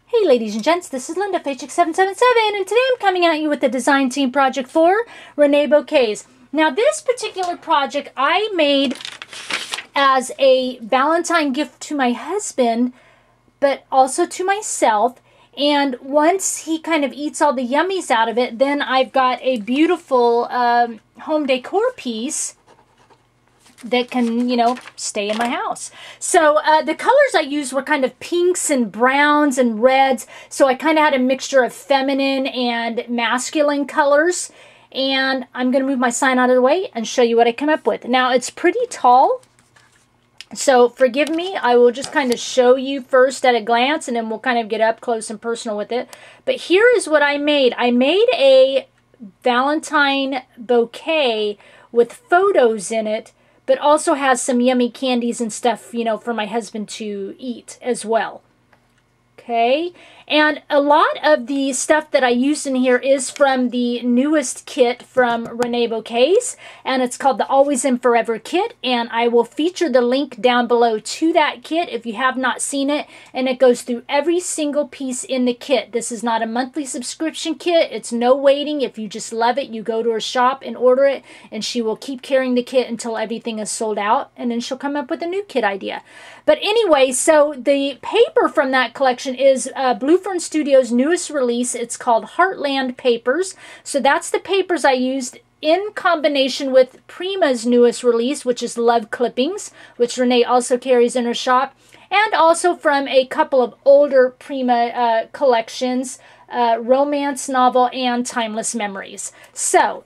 Hey ladies and gents, this is Linda, Chic777, and today I'm coming at you with the design team project for Reneabouquets. Now this particular project I made as a Valentine gift to my husband, but also to myself. And once he kind of eats all the yummies out of it, then I've got a beautiful home decor piece that can, stay in my house. So the colors I used were kind of pinks and browns and reds. So I kind of had a mixture of feminine and masculine colors. And I'm going to move my sign out of the way and show you what I come up with. Now, it's pretty tall, so forgive me. I will just kind of show you first at a glance, and then we'll kind of get up close and personal with it. But here is what I made. I made a Valentine bouquet with photos in it, but also has some yummy candies and stuff, for my husband to eat as well. Okay, and a lot of the stuff that I used in here is from the newest kit from Reneabouquets, and it's called the Always and Forever kit, and I will feature the link down below to that kit if you have not seen it, and it goes through every single piece in the kit. This is not a monthly subscription kit. It's no waiting. If you just love it, you go to her shop and order it, and she will keep carrying the kit until everything is sold out, and then she'll come up with a new kit idea. But anyway, so the paper from that collection is Blue Fern Studios' newest release. It's called Heartland Papers. So that's the papers I used in combination with Prima's newest release, which is Love Clippings, which Renee also carries in her shop, and also from a couple of older Prima collections, Romance Novel and Timeless Memories. So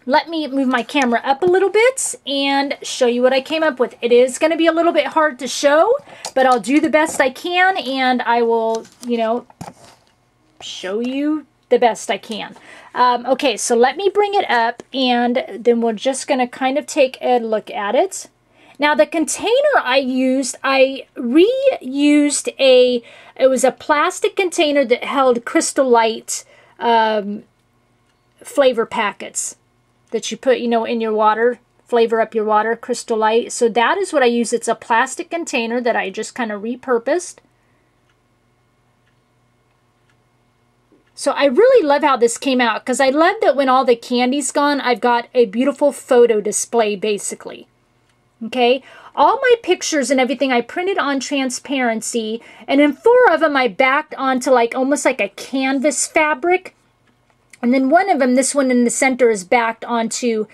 let me move my camera up a little bit and show you what I came up with. It is going to be a little bit hard to show, but I'll do the best I can, and I will, show you the best I can. Okay, so let me bring it up, and then we're just going to kind of take a look at it. Now, the container I reused it was a plastic container that held Crystal Light flavor packets that you put, in your water, flavor up your water, Crystal Light. So that is what I use. It's a plastic container that I just kind of repurposed. So I really love how this came out, because I love that when all the candy's gone, I've got a beautiful photo display, basically. Okay, all my pictures and everything I printed on transparency, and in 4 of them I backed onto almost like a canvas fabric. And then one of them, this one in the center, is backed onto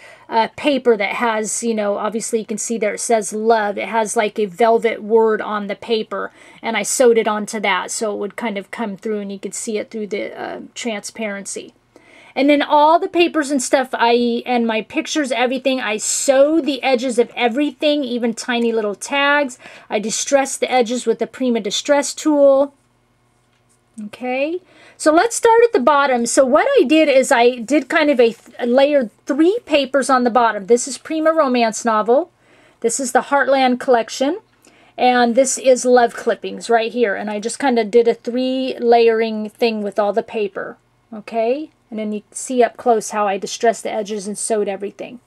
paper that has, obviously you can see there it says love. It has like a velvet word on the paper, and I sewed it onto that so it would kind of come through and you could see it through the transparency. And then all the papers and stuff, and my pictures, everything, I sewed the edges of everything, even tiny little tags. I distressed the edges with the Prima Distress tool. Okay, so let's start at the bottom. So what I did is I did kind of layered 3 papers on the bottom. This is Prima Romance Novel. This is the Heartland Collection. And this is Love Clippings right here. And I just kind of did a 3 layering thing with all the paper. Okay, and then you can see up close how I distressed the edges and sewed everything.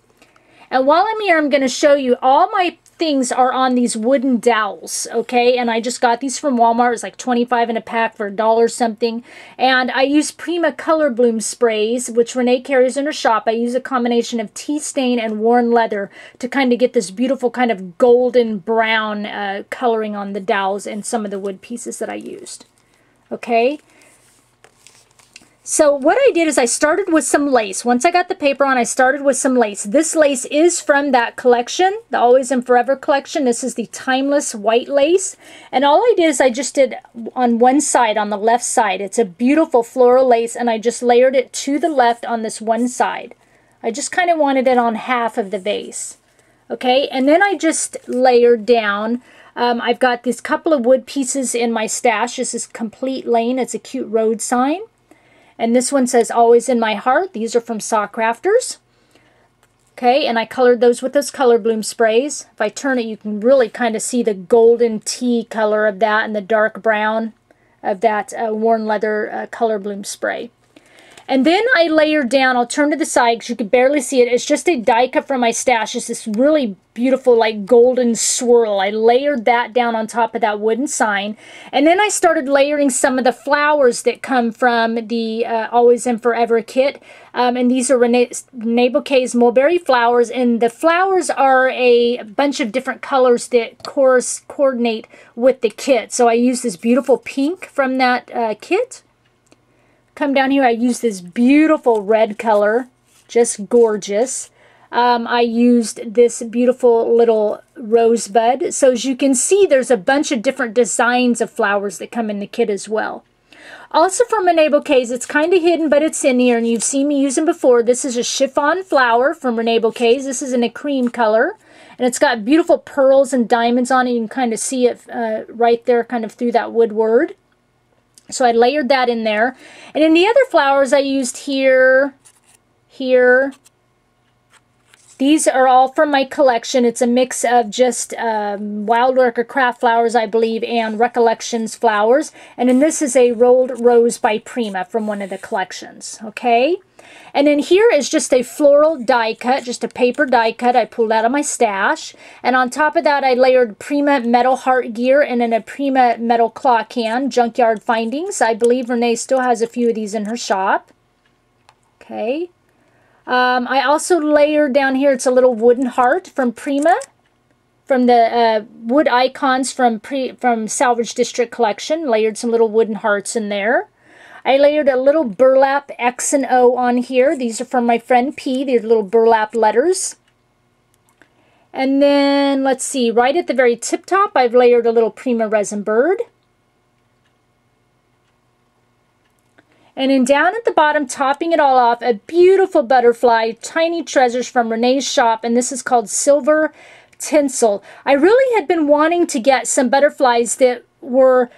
And while I'm here, I'm going to show you all my things are on these wooden dowels, okay? And I just got these from Walmart. It's like 25 in a pack for $1 something. And I use Prima Color Bloom sprays, which Renee carries in her shop. I use a combination of tea stain and worn leather to kind of get this beautiful kind of golden brown coloring on the dowels and some of the wood pieces that I used, okay? So what I did is I started with some lace. Once I got the paper on, I started with some lace. This lace is from that collection, the Always and Forever collection. This is the Timeless White Lace. And all I did is I just did on one side, on the left side. It's a beautiful floral lace, and I just layered it to the left on this one side. I just kind of wanted it on half of the vase. Okay, and then I just layered down. I've got these couple of wood pieces in my stash. This is Complete Lane. It's a cute road sign. And this one says Always in My Heart. These are from Saw Crafters. Okay, and I colored those with those Color Bloom sprays. If I turn it, you can really kind of see the golden tea color of that and the dark brown of that worn leather Color Bloom spray. And then I layered down, I'll turn to the side because you can barely see it. It's just a die cut from my stash. It's this really beautiful like golden swirl. I layered that down on top of that wooden sign. And then I started layering some of the flowers that come from the Always and Forever kit. And these are Reneabouquets mulberry flowers. And the flowers are a bunch of different colors that coordinate with the kit. So I used this beautiful pink from that kit. Come down here, I use this beautiful red color, just gorgeous. I used this beautiful little rosebud. So as you can see, there's a bunch of different designs of flowers that come in the kit as well. Also from Reneabouquets, it's kind of hidden, but it's in here, and you've seen me use them before. This is a chiffon flower from Reneabouquets. This is in a cream color, and it's got beautiful pearls and diamonds on it. You can kind of see it right there, kind of through that woodward. So I layered that in there. And in the other flowers I used here. These are all from my collection. It's a mix of just Wild Orchid craft flowers, I believe, and Recollections flowers. And then this is a Rolled Rose by Prima from one of the collections. Okay? And then here is just a floral die cut, just a paper die cut. I pulled out of my stash. And on top of that, I layered Prima metal heart gear and then a Prima metal claw can, Junkyard Findings. I believe Renee still has a few of these in her shop. Okay. I also layered down here, it's a little wooden heart from Prima, from the wood icons from Salvage District collection. Layered some little wooden hearts in there. I layered a little burlap X and O on here. These are from my friend P. These are little burlap letters. And then, let's see, right at the very tip top, I've layered a little Prima resin bird. And then down at the bottom, topping it all off, a beautiful butterfly, Tiny Treasures from Renee's shop, and this is called Silver Tinsel. I really had been wanting to get some butterflies that were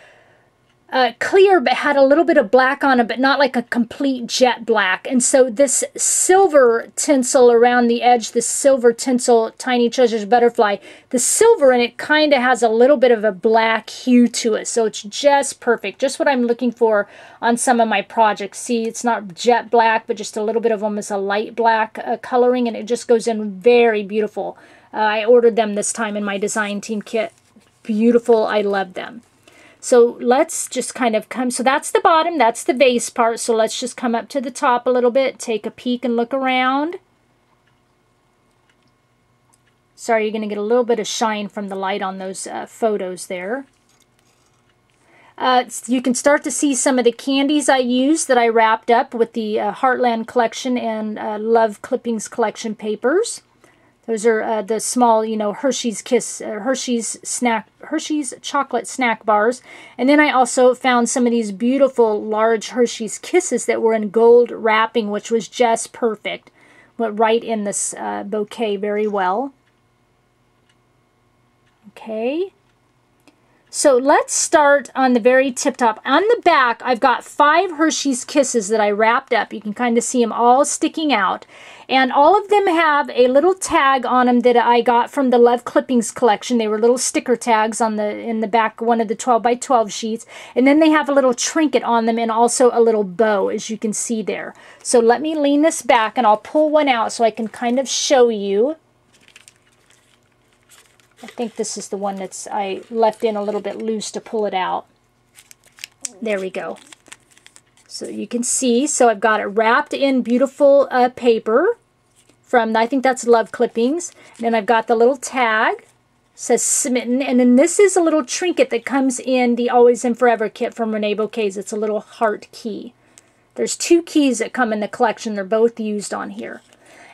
clear but had a little bit of black on them, but not like a complete jet black. And so this silver tinsel around the edge, this silver tinsel Tiny Treasures butterfly, the silver in it kind of has a little bit of a black hue to it. So it's just perfect, just what I'm looking for on some of my projects. See, it's not jet black, but just a little bit of almost a light black coloring, and it just goes in very beautiful. I ordered them this time in my design team kit. Beautiful, I love them. So let's just kind of come, so that's the bottom, that's the vase part. So let's just come up to the top a little bit, take a peek and look around. Sorry, you're going to get a little bit of shine from the light on those photos there. You can start to see some of the candies I used that I wrapped up with the Heartland collection and Love Clippings collection papers. Those are the small, you know, Hershey's chocolate snack bars. And then I also found some of these beautiful large Hershey's Kisses that were in gold wrapping, which was just perfect. Went right in this bouquet very well. Okay. So let's start on the very tip top. On the back, I've got 5 Hershey's Kisses that I wrapped up. You can kind of see them all sticking out. And all of them have a little tag on them that I got from the Love Clippings collection. They were little sticker tags on in the back, one of the 12 by 12 sheets. And then they have a little trinket on them and also a little bow, as you can see there. So let me lean this back and I'll pull one out so I can kind of show you. I think this is the one that's I left in a little bit loose to pull it out. There we go. So you can see, so I've got it wrapped in beautiful paper from, I think that's Love Clippings. And then I've got the little tag, says Smitten. And then this is a little trinket that comes in the Always and Forever kit from Reneabouquets. It's a little heart key. There's 2 keys that come in the collection. They're both used on here.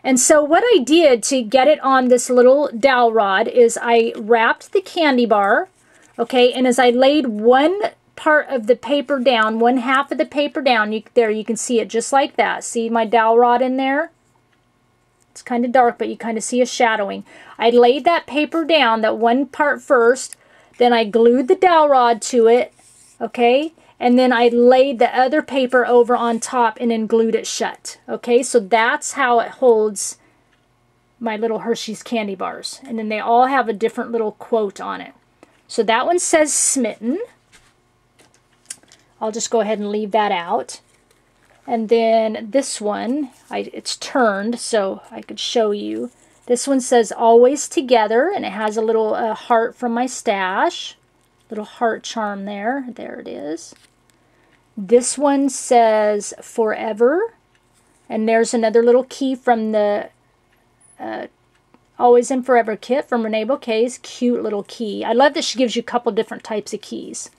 And so what I did to get it on this little dowel rod is I wrapped the candy bar, okay, and as I laid one part of the paper down, one half of the paper down, there you can see it just like that. See my dowel rod in there? It's kind of dark, but you kind of see a shadowing. I laid that paper down, that one part first, then I glued the dowel rod to it, okay, and then I laid the other paper over on top and then glued it shut. Okay, so that's how it holds my little Hershey's candy bars. And then they all have a different little quote on it. So that one says Smitten. I'll just go ahead and leave that out. And then this one, it's turned so I could show you. This one says always together, and it has a little heart from my stash. Little heart charm there. There it is. This one says forever. And there's another little key from the Always and Forever kit from Reneabouquets. Cute little key. I love that she gives you a couple different types of keys.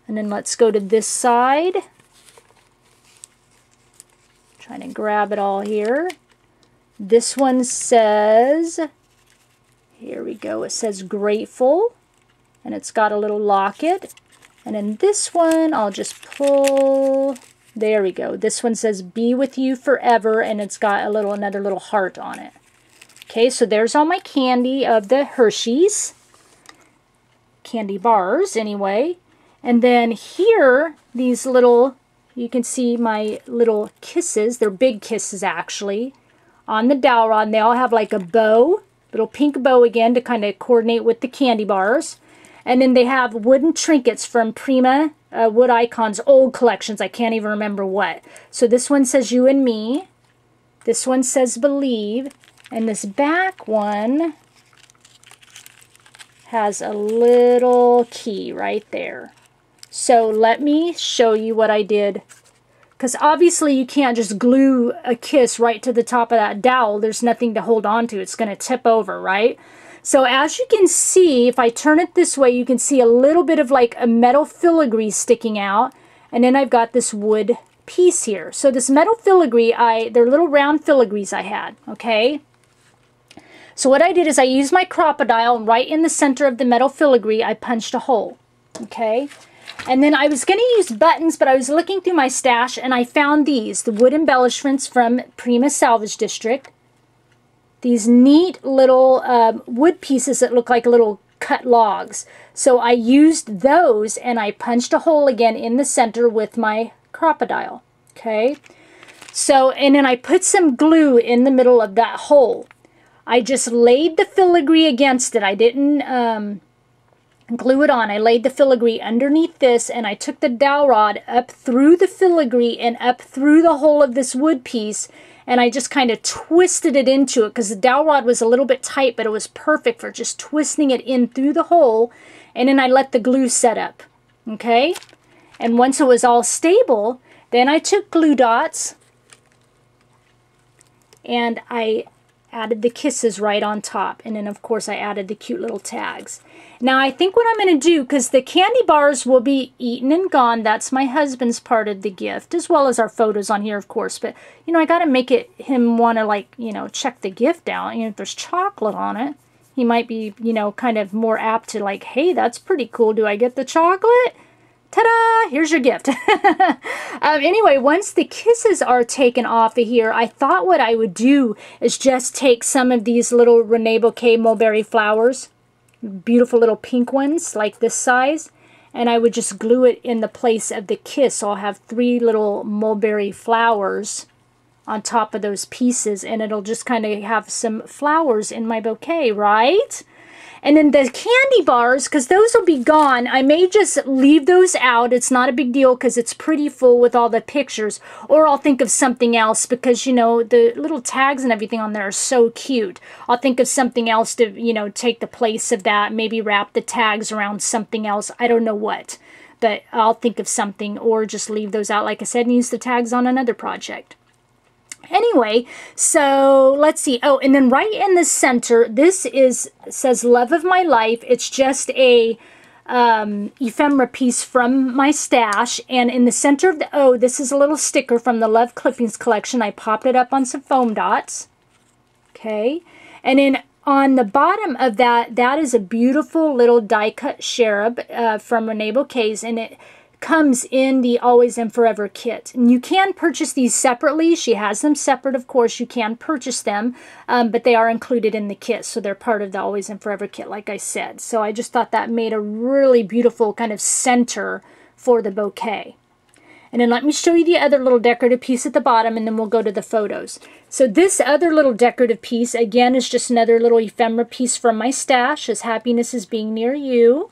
And then let's go to this side. Trying to grab it all here. This one says, here we go, it says grateful. And it's got a little locket. And then this one, I'll just pull, there we go. This one says be with you forever, and it's got another little heart on it. Okay, so there's all my candy of the Hershey's. Candy bars, anyway. And then here, these little, you can see my little kisses. They're big kisses, actually, on the dowel rod. And they all have like a bow, little pink bow again to kind of coordinate with the candy bars. And then they have wooden trinkets from Prima Wood Icons old collections. I can't even remember what. So this one says you and me. This one says believe. And this back one has a little key right there. So let me show you what I did. Because obviously you can't just glue a kiss right to the top of that dowel. There's nothing to hold on to. It's going to tip over, right? So as you can see, if I turn it this way, you can see a little bit of like a metal filigree sticking out. And then I've got this wood piece here. So this metal filigree, they're little round filigrees I had, okay? So what I did is I used my crocodile, and right in the center of the metal filigree, I punched a hole, okay? And then I was going to use buttons, but I was looking through my stash, and I found these, the wood embellishments from Prima Salvage District. These neat little wood pieces that look like little cut logs. So I used those, and I punched a hole again in the center with my crocodile. Okay. So, and then I put some glue in the middle of that hole. I just laid the filigree against it. I didn't glue it on. I laid the filigree underneath this, and I took the dowel rod up through the filigree and up through the hole of this wood piece. And I just kind of twisted it into it because the dowel rod was a little bit tight, but it was perfect for just twisting it in through the hole. And then I let the glue set up. Okay? And once it was all stable, then I took glue dots and I added the kisses right on top. And then, of course, I added the cute little tags. Now, I think what I'm going to do, because the candy bars will be eaten and gone, that's my husband's part of the gift, as well as our photos on here, of course. But, you know, I got to make him want to, like, you know, check the gift out. You know, if there's chocolate on it, he might be, you know, kind of more apt to, like, hey, that's pretty cool. Do I get the chocolate? Ta-da! Here's your gift. Anyway, once the kisses are taken off of here, I thought what I would do is just take some of these little Reneabouquets mulberry flowers, beautiful little pink ones like this size, and I would just glue it in the place of the kiss. So I'll have 3 little mulberry flowers on top of those pieces, and it'll just kind of have some flowers in my bouquet, right? And then the candy bars, because those will be gone, I may just leave those out. It's not a big deal because it's pretty full with all the pictures. Or I'll think of something else because, you know, the little tags and everything on there are so cute. I'll think of something else to, you know, take the place of that. Maybe wrap the tags around something else. I don't know what. But I'll think of something, or just leave those out, like I said, and use the tags on another project. Anyway, so let's see. Oh, and then right in the center, this says Love of My Life. It's just a ephemera piece from my stash. And in the center of the O, this is a little sticker from the Love Clippings collection. I popped it up on some foam dots. Okay. And then on the bottom of that, that is a beautiful little die-cut cherub from Reneabouquets, and it comes in the Always and Forever kit. And you can purchase these separately. She has them separate, of course. You can purchase them, but they are included in the kit, so they're part of the Always and Forever kit, like I said. So I just thought that made a really beautiful kind of center for the bouquet. And then let me show you the other little decorative piece at the bottom, and then we'll go to the photos. So this other little decorative piece, again, is just another little ephemera piece from my stash, as Happiness is Being Near You.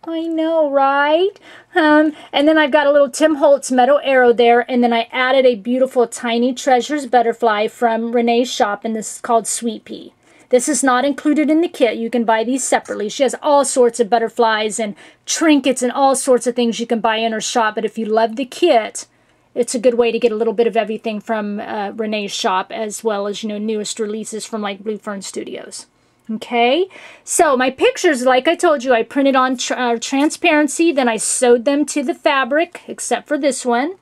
I know, right? And then I've got a little Tim Holtz metal arrow there, and then I added a beautiful Tiny Treasures butterfly from Renee's shop, and this is called Sweet Pea. This is not included in the kit. You can buy these separately. She has all sorts of butterflies and trinkets and all sorts of things you can buy in her shop, but if you love the kit, it's a good way to get a little bit of everything from Renee's shop, as well as, you know, newest releases from like Blue Fern Studios. Okay, so my pictures, like I told you, I printed on transparency, then I sewed them to the fabric, except for this one.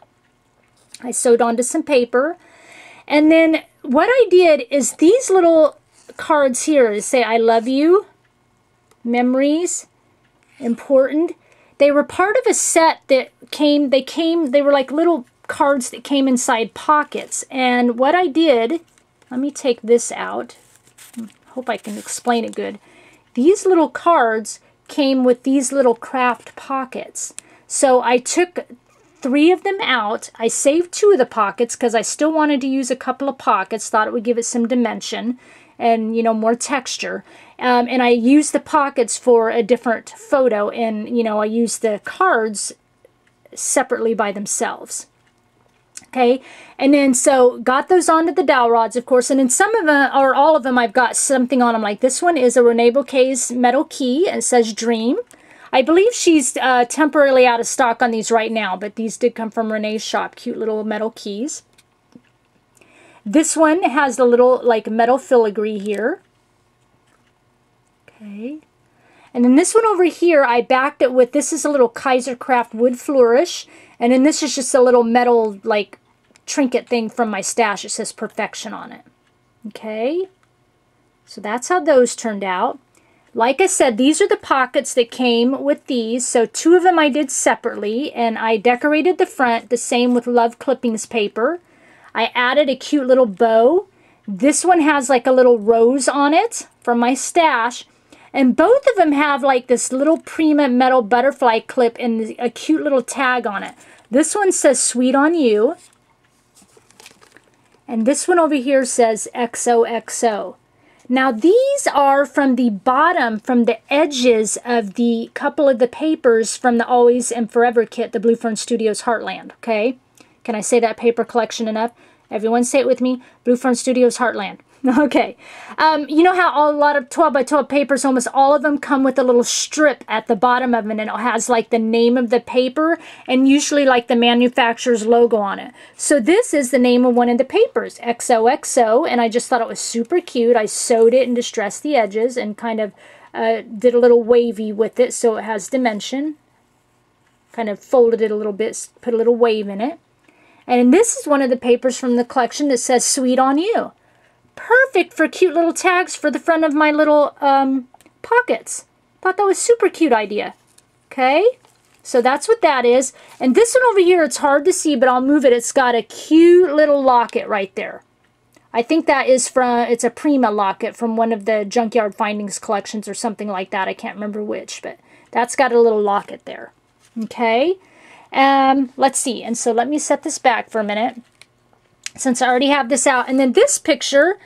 I sewed onto some paper. And then what I did is these little cards here say, I love you, memories, important. They were part of a set that they were like little cards that came inside pockets. And what I did, let me take this out. Hope I can explain it good. These little cards came with these little craft pockets. So I took 3 of them out. I saved 2 of the pockets because I still wanted to use a couple of pockets. Thought it would give it some dimension and, you know, more texture. And I used the pockets for a different photo, and, you know, I used the cards separately by themselves. Okay, and then so got those onto the dowel rods, of course, and in some of them, or all of them, I've got something on them. Like this one is a Reneabouquets metal key, and it says Dream. I believe she's temporarily out of stock on these right now, but these did come from Renee's shop. Cute little metal keys. This one has the little like metal filigree here. Okay, and then this one over here, I backed it with, this is a little Kaiser Craft wood flourish. And then this is just a little metal, like, trinket thing from my stash. It says Perfection on it. Okay? So that's how those turned out. Like I said, these are the pockets that came with these. So 2 of them I did separately. And I decorated the front the same with Love Clippings paper. I added a cute little bow. This one has, like, a little rose on it from my stash. And both of them have like this little Prima metal butterfly clip and a cute little tag on it. This one says Sweet on You. And this one over here says XOXO. Now these are from the bottom, from the edges of the couple of the papers from the Always and Forever kit, the Blue Fern Studios Heartland. Okay? Can I say that paper collection enough? Everyone say it with me. Blue Fern Studios Heartland. Okay, you know how a lot of 12 by 12 papers, almost all of them come with a little strip at the bottom of them, and it has like the name of the paper and usually like the manufacturer's logo on it. So this is the name of one of the papers, XOXO, and I just thought it was super cute. I sewed it and distressed the edges and kind of did a little wavy with it so it has dimension. Kind of folded it a little bit, put a little wave in it. And this is one of the papers from the collection that says Sweet on You. Perfect for cute little tags for the front of my little pockets. Thought that was a super cute idea. Okay, so that's what that is. And this one over here, it's hard to see, but I'll move it. It's got a cute little locket right there. I think that is from, it's a Prima locket from one of the Junkyard Findings collections or something like that. I can't remember which, but that's got a little locket there. Okay, let's see. And so let me set this back for a minute, since I already have this out. And then this picture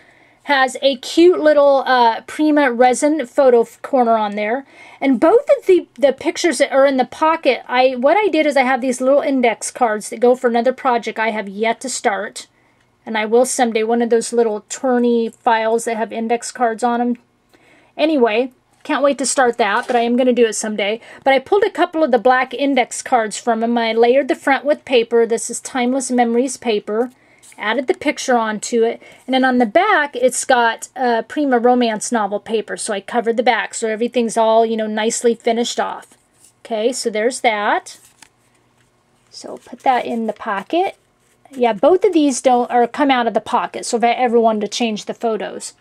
has a cute little Prima resin photo corner on there. And both of the pictures that are in the pocket, what I did is I have these little index cards that go for another project I have yet to start. And I will someday, one of those little turny files that have index cards on them. Anyway, can't wait to start that, but I am going to do it someday. But I pulled a couple of the black index cards from them. I layered the front with paper. This is Timeless Memories paper. Added the picture onto it, and then on the back it's got Prima romance novel paper, so I covered the back so everything's all, you know, nicely finished off. Okay, so there's that. So put that in the pocket. Yeah, both of these come out of the pocket, so if I ever wanted to change the photos.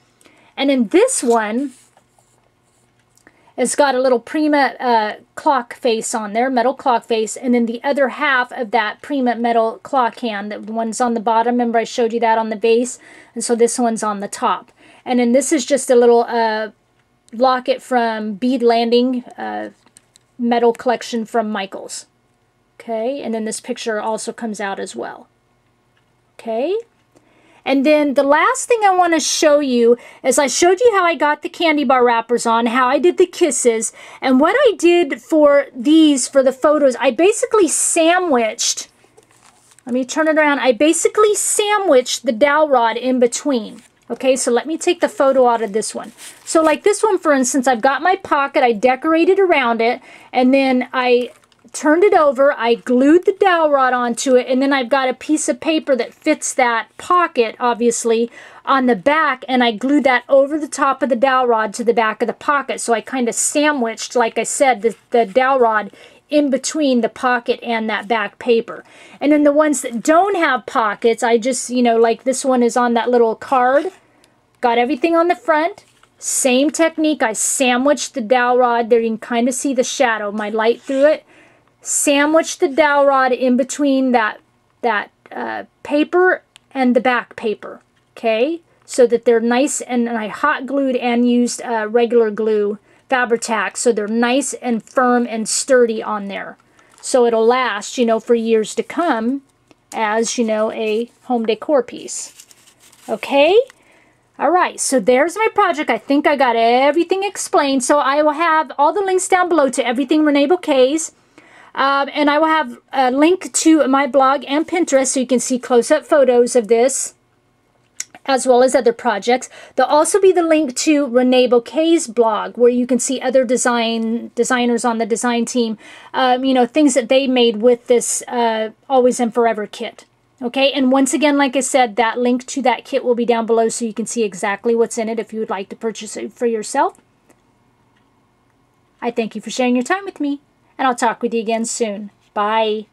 And then this one, it's got a little Prima clock face on there, metal clock face, and then the other half of that Prima metal clock hand, the one's on the bottom, remember I showed you that on the base, and so this one's on the top. And then this is just a little locket from Bead Landing metal collection from Michaels. Okay, and then this picture also comes out as well. Okay, And then the last thing I want to show you is I showed you how I got the candy bar wrappers on, how I did the kisses, and what I did for these, for the photos, I basically sandwiched, let me turn it around, I basically sandwiched the dowel rod in between. Okay, so let me take the photo out of this one. So like this one, for instance, I've got my pocket, I decorated around it, and then I turned it over, I glued the dowel rod onto it, and then I've got a piece of paper that fits that pocket, obviously, on the back, and I glued that over the top of the dowel rod to the back of the pocket. So I kind of sandwiched, like I said, the dowel rod in between the pocket and that back paper. And then the ones that don't have pockets, I just, you know, like this one is on that little card, got everything on the front. Same technique, I sandwiched the dowel rod. There you can kind of see the shadow, my light through it. Sandwich the dowel rod in between that paper and the back paper, okay? So that they're nice, and I hot glued and used regular glue, Fabri-Tac, so they're nice and firm and sturdy on there. So it'll last, you know, for years to come as, you know, a home decor piece. Okay? All right, so there's my project. I think I got everything explained. So I will have all the links down below to everything Reneabouquets. And I will have a link to my blog and Pinterest so you can see close-up photos of this, as well as other projects. There'll also be the link to Reneabouquets' blog, where you can see other designers on the design team, you know, things that they made with this Always and Forever kit. Okay, and once again, like I said, that link to that kit will be down below so you can see exactly what's in it if you would like to purchase it for yourself. I thank you for sharing your time with me, and I'll talk with you again soon. Bye.